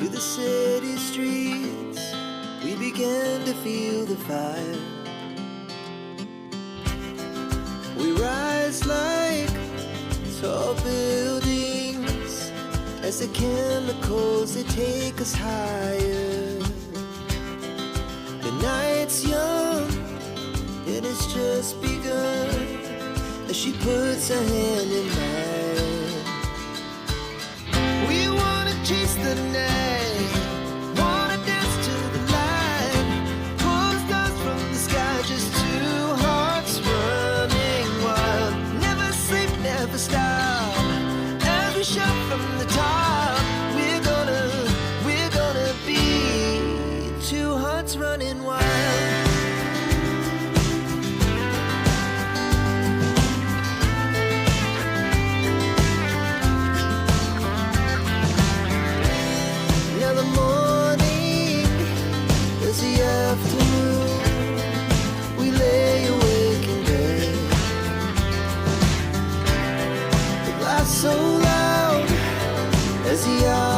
to the city streets, we began to feel the fire. We rise like tall buildings as the chemicals, they take us higher. The night's young, and it's just begun, as she puts her hand in mine. We wanna chase the night, wanna dance to the light, pull the stars from the sky, just two hearts running wild. Never sleep, never stop, as we shout from the top. We're gonna be two hearts running wild. Now the morning is the afternoon, we lay awake in bed. The laugh so loud as the hours